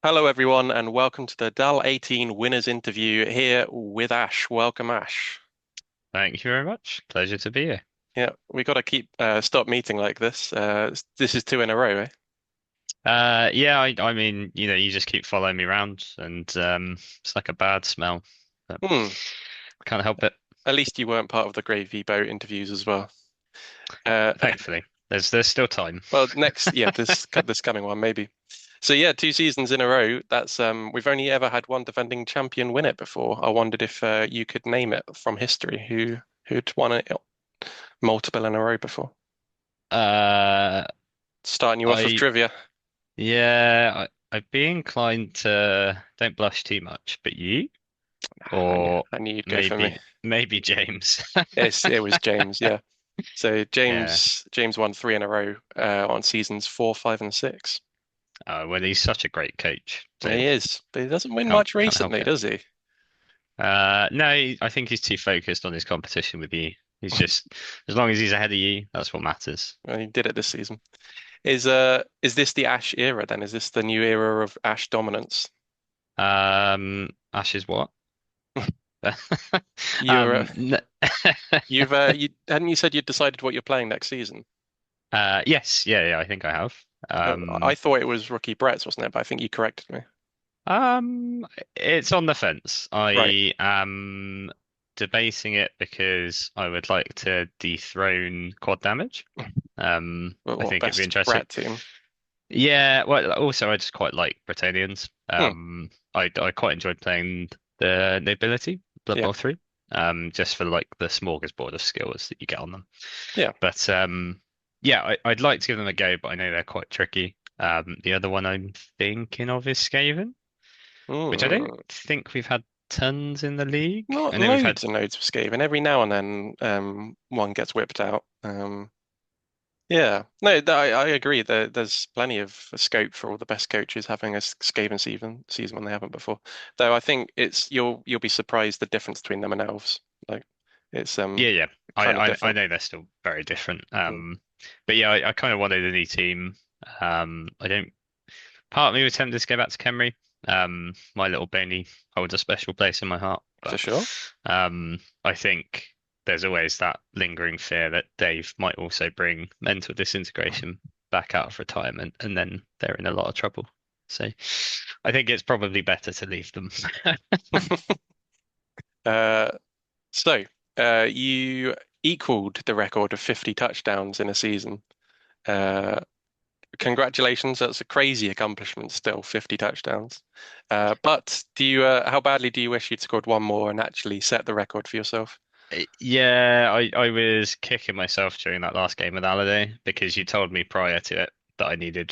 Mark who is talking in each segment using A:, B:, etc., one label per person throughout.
A: Hello, everyone, and welcome to the DAL 18 winners interview here with Ash. Welcome, Ash.
B: Thank you very much. Pleasure to be here.
A: Yeah, we got to keep stop meeting like this. This is two in a row, eh?
B: Yeah, I mean, you just keep following me around, and it's like a bad smell, but
A: Hmm.
B: can't help it.
A: At least you weren't part of the Gravy Boat interviews as well. Uh,
B: Thankfully, there's still time.
A: well, next, yeah, this coming one maybe. So yeah, two seasons in a row. That's we've only ever had one defending champion win it before. I wondered if you could name it from history who'd won it multiple in a row before.
B: Uh,
A: Starting you off with
B: I
A: trivia.
B: yeah, I'd be inclined to don't blush too much, but you
A: I knew,
B: or
A: I knew you'd go for me.
B: maybe James.
A: It was James, yeah. So
B: Yeah.
A: James won three in a row on seasons four, five, and six.
B: Well, he's such a great coach, so
A: He is, but he doesn't win
B: can't
A: much
B: can't help
A: recently,
B: it.
A: does he?
B: No, I think he's too focused on his competition with you. He's just, as long as he's ahead of you, that's what matters.
A: Well, he did it this season. Is this the Ash era then? Is this the new era of Ash dominance?
B: Ash is what?
A: You're
B: Um, n
A: you hadn't you said you'd decided what you're playing next season?
B: yes, yeah, I think I have.
A: I thought it was Rookie Brett's, wasn't it? But I think you corrected me.
B: Um, it's on the fence.
A: Right.
B: I am debating it because I would like to dethrone quad damage.
A: But
B: I
A: what
B: think it'd be
A: best
B: interesting.
A: Brett team?
B: Yeah, well, also I just quite like Bretonnians.
A: Hmm.
B: I quite enjoyed playing the Nobility, Blood
A: Yeah.
B: Bowl 3, just for like the smorgasbord of skills that you get on them.
A: Yeah.
B: But yeah, I'd like to give them a go, but I know they're quite tricky. The other one I'm thinking of is Skaven, which I don't
A: Hmm.
B: think we've had tons in the league.
A: Not
B: I know we've had,
A: loads and loads of Skaven. Every now and then, one gets whipped out. Yeah, no, I agree. There's plenty of scope for all the best coaches having a Skaven season when they haven't before. Though I think it's you'll be surprised the difference between them and elves. Like it's
B: yeah.
A: kind of
B: I
A: different.
B: know they're still very different.
A: Mm.
B: But yeah, I kind of wanted a new team. I don't. Part of me was tempted to go back to Khemri. My little Boney holds a special place in my heart,
A: For
B: but
A: sure.
B: I think there's always that lingering fear that Dave might also bring mental disintegration back out of retirement, and then they're in a lot of trouble. So I think it's probably better to leave them.
A: Uh, so you equaled the record of 50 touchdowns in a season. Uh, Congratulations, that's a crazy accomplishment still, 50 touchdowns. But how badly do you wish you'd scored one more and actually set the record for yourself?
B: Yeah, I was kicking myself during that last game with Halliday because you told me prior to it that I needed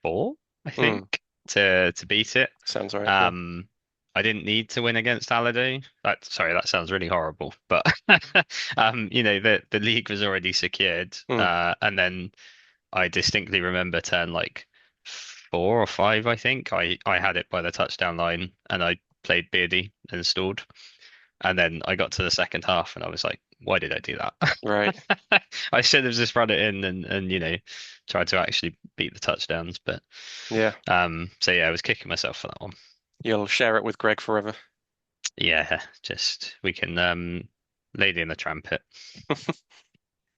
B: four, I
A: Hmm,
B: think, to beat it.
A: sounds right, yeah.
B: Um, I didn't need to win against Halliday. Sorry, that sounds really horrible, but the league was already secured.
A: Hmm,
B: And then I distinctly remember turn like four or five, I think. I had it by the touchdown line and I played Beardy and stalled. And then I got to the second half and I was like, why did I do
A: right,
B: that? I should have just run it in and tried to actually beat the touchdowns. But
A: yeah.
B: so yeah, I was kicking myself for that one.
A: You'll share it with Greg forever.
B: Yeah, just we can Lady in the Trampet.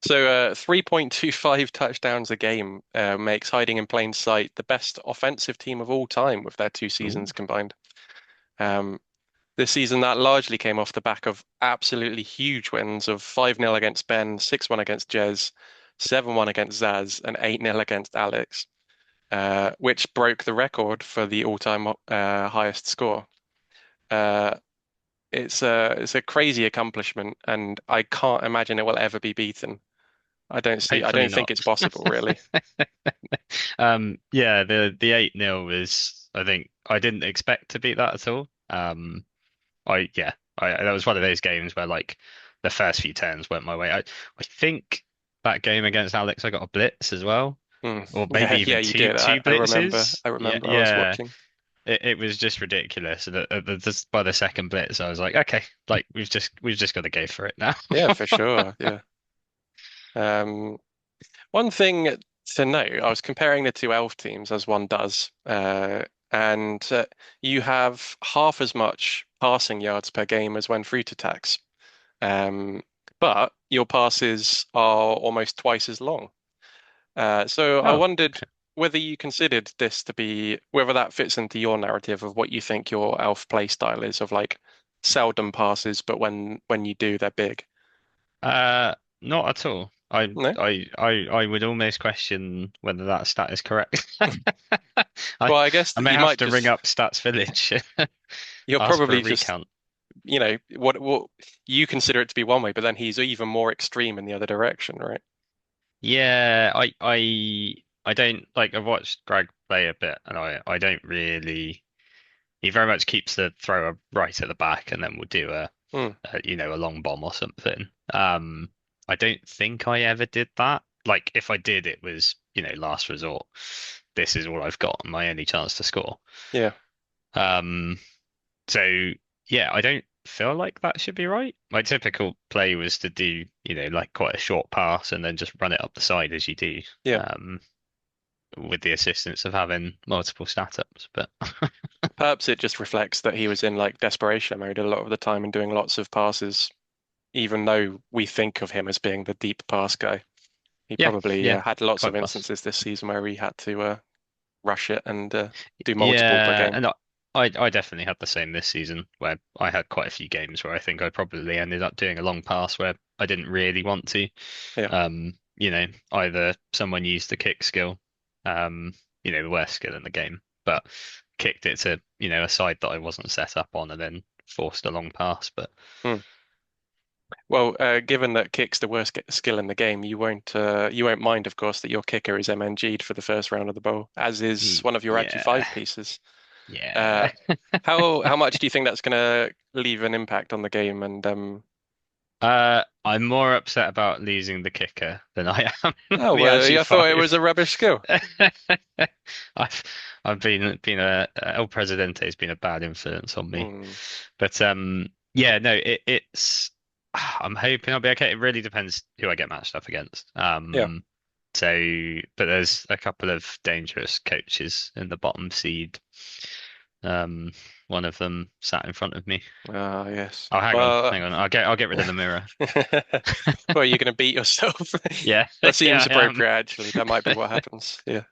A: So, 3.25 touchdowns a game makes Hiding in Plain Sight the best offensive team of all time with their two
B: Ooh.
A: seasons combined. Um, this season, that largely came off the back of absolutely huge wins of 5-0 against Ben, 6-1 against Jez, 7-1 against Zaz, and 8-0 against Alex, which broke the record for the all-time highest score. Uh, it's a crazy accomplishment, and I can't imagine it will ever be beaten. I
B: Hopefully
A: don't think
B: not.
A: it's possible, really.
B: Yeah, the 8-0 was I think I didn't expect to beat that at all. I yeah, that was one of those games where like the first few turns went my way. I think that game against Alex I got a blitz as well,
A: Mm.
B: or maybe
A: Yeah, yeah,
B: even
A: you
B: two
A: did.
B: two
A: I remember.
B: blitzes.
A: I
B: Yeah,
A: remember. I was
B: yeah.
A: watching.
B: It was just ridiculous. And just by the second blitz, I was like, okay, like we've just got to go for it now.
A: Yeah, for sure. Yeah. Um, One thing to note, I was comparing the two elf teams as one does. and you have half as much passing yards per game as when fruit attacks. Um, but your passes are almost twice as long. So I
B: Oh,
A: wondered
B: okay.
A: whether you considered this to be, whether that fits into your narrative of what you think your elf play style is of like seldom passes, but when you do, they're big.
B: Not at all.
A: No?
B: I would almost question whether that stat is correct. I
A: Well, I guess
B: I
A: that
B: may
A: you
B: have
A: might
B: to ring
A: just,
B: up Stats Village,
A: you're
B: ask for a
A: probably just,
B: recount.
A: what you consider it to be one way, but then he's even more extreme in the other direction, right?
B: Yeah, I don't like. I've watched Greg play a bit, and I don't really. He very much keeps the thrower right at the back, and then we'll do
A: Hmm.
B: a long bomb or something. I don't think I ever did that. Like if I did, it was last resort. This is all I've got, my only chance to score.
A: Yeah.
B: Um, so yeah, I don't feel like that should be right. My typical play was to do like quite a short pass and then just run it up the side as you do.
A: Yeah.
B: Um, with the assistance of having multiple stat ups, but
A: Perhaps it just reflects that he was in like desperation mode a lot of the time and doing lots of passes, even though we think of him as being the deep pass guy. He
B: yeah,
A: probably
B: yeah,
A: had lots of
B: quite possible.
A: instances this season where he had to rush it and do multiple per
B: Yeah,
A: game.
B: and I definitely had the same this season where I had quite a few games where I think I probably ended up doing a long pass where I didn't really want to.
A: Yeah.
B: Either someone used the kick skill, the worst skill in the game, but kicked it to, a side that I wasn't set up on and then forced a long pass. But
A: Hmm. Well, given that kick's the worst skill in the game, you won't mind, of course, that your kicker is MNG'd for the first round of the bowl, as is one of your Agi
B: yeah,
A: 5 pieces. Uh,
B: yeah.
A: how much do you think that's going to leave an impact on the game? And
B: I'm more upset about losing the kicker than I am
A: oh,
B: the
A: well,
B: Agi
A: I thought it was
B: five.
A: a rubbish skill.
B: I've I've been a El Presidente has been a bad influence on me,
A: Hmm.
B: but yeah, no, it's I'm hoping I'll be okay. It really depends who I get matched up against.
A: Yeah.
B: But there's a couple of dangerous coaches in the bottom seed. Um, one of them sat in front of me.
A: Ah, yes.
B: Oh,
A: Well,
B: hang on. I'll get rid of the mirror.
A: well, you're going to beat yourself.
B: Yeah,
A: That
B: yeah,
A: seems
B: I am.
A: appropriate, actually. That might be what happens. Yeah.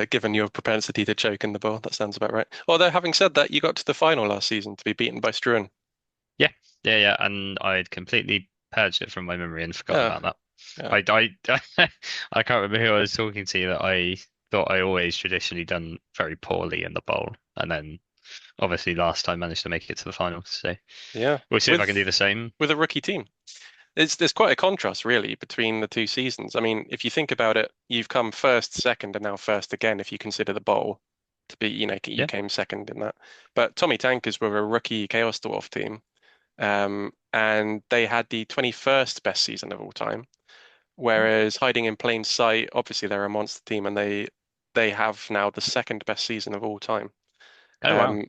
A: Given your propensity to choke in the ball, that sounds about right. Although, having said that, you got to the final last season to be beaten by Struan.
B: Yeah, yeah, yeah. And I'd completely purged it from my memory and forgotten
A: Yeah,
B: about that.
A: yeah.
B: I can't remember who I was talking to that I thought I always traditionally done very poorly in the bowl, and then obviously last time managed to make it to the finals. So
A: Yeah.
B: we'll see if I
A: With
B: can do the same.
A: with a rookie team. There's quite a contrast, really, between the two seasons. I mean, if you think about it, you've come first, second, and now first again, if you consider the bowl to be, you
B: Yeah.
A: came second in that. But Tommy Tankers were a rookie Chaos Dwarf team, and they had the 21st best season of all time. Whereas Hiding in Plain Sight, obviously they're a monster team, and they have now the second best season of all time.
B: Oh wow.
A: Um,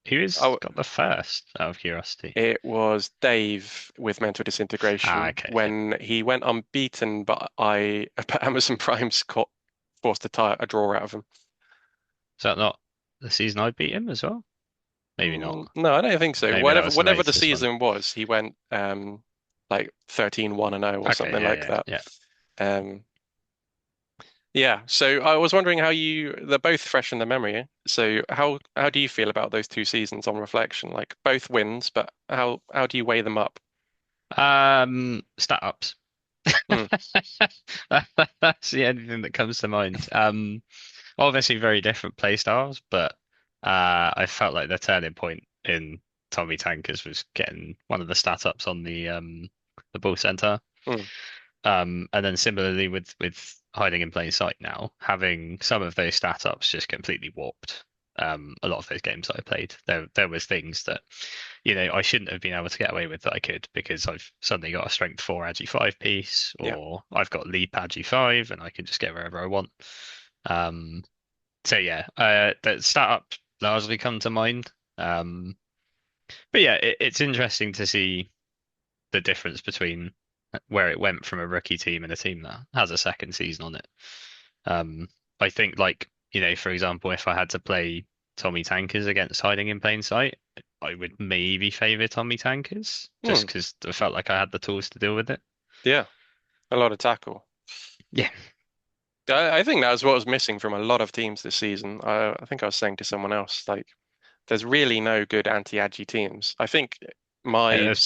B: Who's
A: oh,
B: got the first out of curiosity?
A: it was Dave with Mental
B: Ah,
A: Disintegration
B: okay, okay.
A: when he went unbeaten, but but Amazon Prime's forced a draw out of him.
B: Is that not the season I beat him as well? Maybe not.
A: No, I don't think so.
B: Maybe that
A: Whatever
B: was the
A: whatever the
B: latest one.
A: season was, he went like 13-1-0 or
B: Okay,
A: something
B: yeah,
A: like
B: yeah,
A: that.
B: yeah.
A: Um, yeah, so I was wondering they're both fresh in the memory. So how do you feel about those two seasons on reflection? Like both wins, but how do you weigh them up?
B: Stat ups.
A: Hmm,
B: That's the only thing that comes to mind. Obviously very different play styles, but I felt like the turning point in Tommy Tankers was getting one of the stat ups on the ball center.
A: hmm,
B: And then similarly with hiding in plain sight now, having some of those stat ups just completely warped. A lot of those games that I played, there was things that, I shouldn't have been able to get away with that I could because I've suddenly got a strength 4 agi 5 piece,
A: yeah.
B: or I've got leap agi 5 and I can just get wherever I want. Um, so yeah, the stat up largely come to mind. But yeah, it's interesting to see the difference between where it went from a rookie team and a team that has a second season on it. Um, I think like for example, if I had to play Tommy Tankers against hiding in plain sight, I would maybe favor Tommy Tankers just
A: Hmm.
B: because I felt like I had the tools to deal with it.
A: Yeah, a lot of tackle.
B: Yeah,
A: I think that was what was missing from a lot of teams this season. I think I was saying to someone else, like, there's really no good anti-agi teams. I think
B: there's been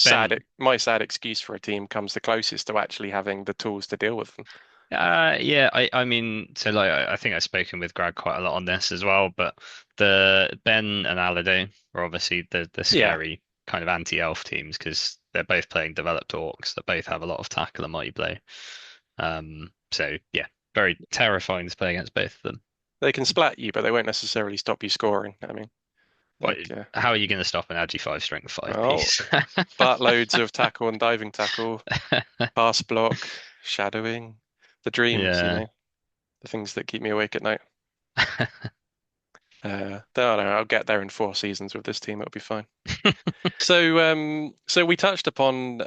A: my sad excuse for a team comes the closest to actually having the tools to deal with them.
B: Yeah, I mean, so like I think I've spoken with Greg quite a lot on this as well, but the Ben and Alade are obviously the
A: Yeah,
B: scary kind of anti-elf teams because they're both playing developed orcs that both have a lot of tackle and mighty blow. So yeah, very terrifying to play against both of them.
A: they can splat you, but they won't necessarily stop you scoring. I mean,
B: What,
A: like,
B: how are you going to stop an Agi 5 strength 5
A: well,
B: piece?
A: buttloads of tackle and diving tackle, pass block, shadowing, the dreams,
B: Yeah.
A: the things that keep me awake at night. I don't know, I'll get there in 4 seasons with this team. It'll be fine. So we touched upon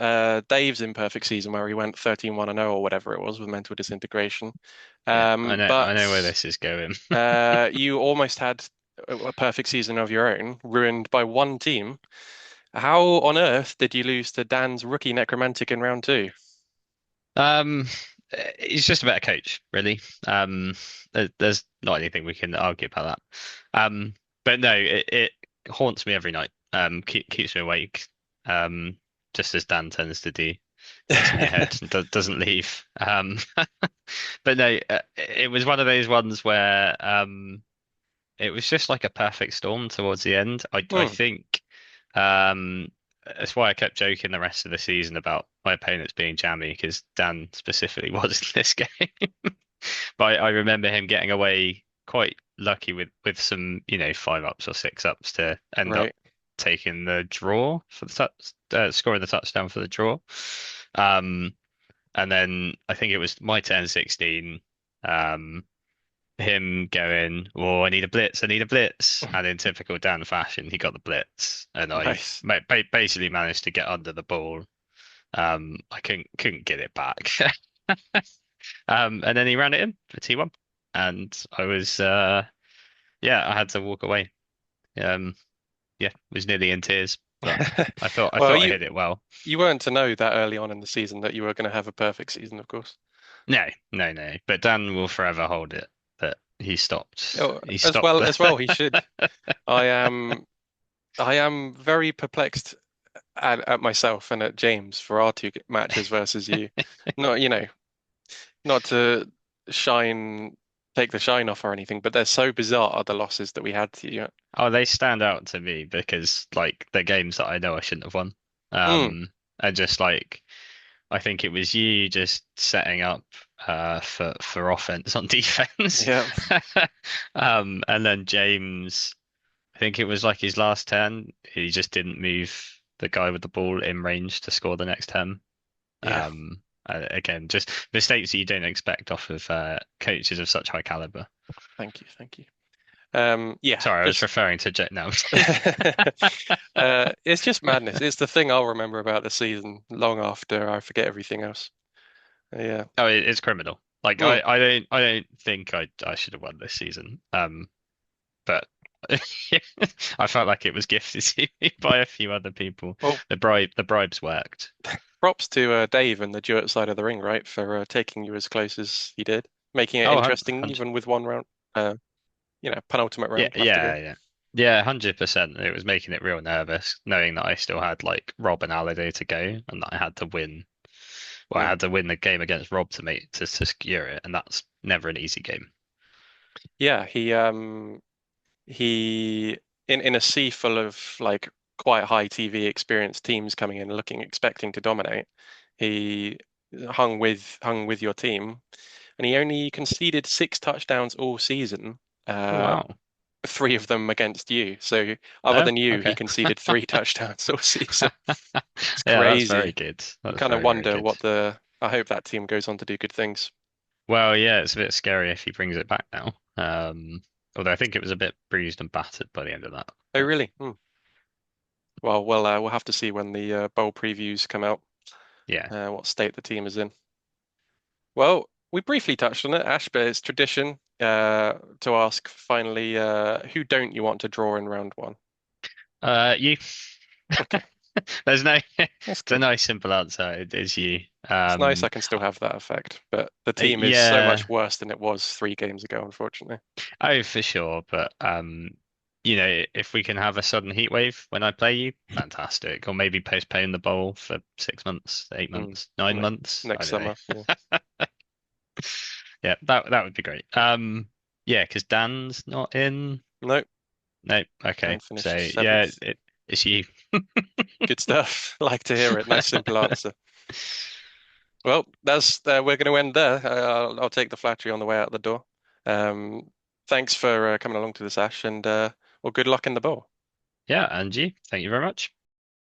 A: Dave's imperfect season where he went 13-1-0 or whatever it was with mental disintegration.
B: Yeah, I
A: But
B: know where this is going.
A: you almost had a perfect season of your own, ruined by one team. How on earth did you lose to Dan's rookie necromantic in round two?
B: Um, he's just a better coach, really. There's not anything we can argue about that. But no, it haunts me every night. Keeps me awake. Um, just as Dan tends to do. Gets in your head and doesn't leave. But no, it was one of those ones where it was just like a perfect storm towards the end. I
A: Hmm,
B: think that's why I kept joking the rest of the season about my opponents being jammy because Dan specifically was in this game. But I remember him getting away quite lucky with some, 5 ups or 6 ups to end up
A: right.
B: taking the draw for the scoring the touchdown for the draw. Um, and then I think it was my turn 16. Um, him going, "Oh, I need a blitz, I need a blitz," and in typical Dan fashion, he got the blitz, and I
A: Nice.
B: basically managed to get under the ball. I couldn't get it back. And then he ran it in for T1, and I was yeah, I had to walk away. Um, yeah, was nearly in tears, but I
A: Well,
B: thought I
A: you
B: hit it well.
A: you weren't to know that early on in the season that you were going to have a perfect season, of course.
B: No, no, no. But Dan will forever hold it that he stopped.
A: Oh,
B: He
A: as
B: stopped
A: well
B: the
A: as well, he should. I am I am very perplexed at myself and at James for our two matches versus you. Not, not to shine, take the shine off or anything, but they're so bizarre, the losses that we had to you.
B: Oh, they stand out to me because like they're games that I know I shouldn't have won.
A: Mm,
B: And just like I think it was you just setting up for offense on defense.
A: yeah,
B: And then James, I think it was like his last turn, he just didn't move the guy with the ball in range to score the next turn.
A: yeah.
B: Again, just mistakes that you don't expect off of coaches of such high caliber.
A: Thank you, thank you. Yeah,
B: Sorry, I was
A: just
B: referring to Jet now.
A: it's just madness. It's the thing I'll remember about the season long after I forget everything else. Yeah.
B: Oh, it's criminal. Like
A: Mm.
B: I don't think I should have won this season. But I felt like it was gifted to me by a few other people.
A: Well,
B: The bribes worked.
A: props to Dave and the duet side of the ring, right, for taking you as close as he did, making it
B: Oh,
A: interesting,
B: 100,
A: even with one round, uh, penultimate
B: yeah,
A: round left to go.
B: yeah, yeah. Yeah, 100%. It was making it real nervous, knowing that I still had like Rob and Halliday to go, and that I had to win. Well, I
A: Mm.
B: had to win the game against Rob to secure it, and that's never an easy game.
A: Yeah, he in a sea full of like quite high TV experienced teams coming in looking expecting to dominate, he hung with your team, and he only conceded 6 touchdowns all season.
B: Oh
A: Uh,
B: wow.
A: three of them against you. So other
B: Oh,
A: than you, he
B: okay.
A: conceded 3 touchdowns all season. It's
B: Yeah, that's very
A: crazy.
B: good.
A: You
B: That's
A: kind of
B: very, very
A: wonder
B: good.
A: what the. I hope that team goes on to do good things.
B: Well, yeah, it's a bit scary if he brings it back now. Although I think it was a bit bruised and battered by the end of that.
A: Oh,
B: But
A: really? Hmm. Well, we'll have to see when the bowl previews come out,
B: yeah,
A: what state the team is in. Well, we briefly touched on it, Ash, but it's tradition. to ask finally, who don't you want to draw in round one?
B: You.
A: Okay,
B: There's no.
A: that's
B: It's a
A: good.
B: nice simple answer. It is you.
A: It's nice I can still have that effect, but the team is so
B: Yeah.
A: much worse than it was 3 games ago, unfortunately.
B: Oh, for sure. But if we can have a sudden heat wave when I play you, fantastic. Or maybe postpone the bowl for 6 months, eight
A: Mm.
B: months, nine
A: Ne
B: months. I
A: Next
B: don't know.
A: summer, yeah.
B: Yeah, that would be great. Yeah, because Dan's not in.
A: Nope,
B: No,
A: Dan
B: okay. So
A: finished
B: yeah,
A: seventh.
B: it's you.
A: Good stuff. Like to hear it. Nice, simple answer. Well, that's we're going to end there. I'll take the flattery on the way out the door. Um, Thanks for coming along to this, Ash, and well, good luck in the bowl.
B: Yeah, and you. Thank you very much.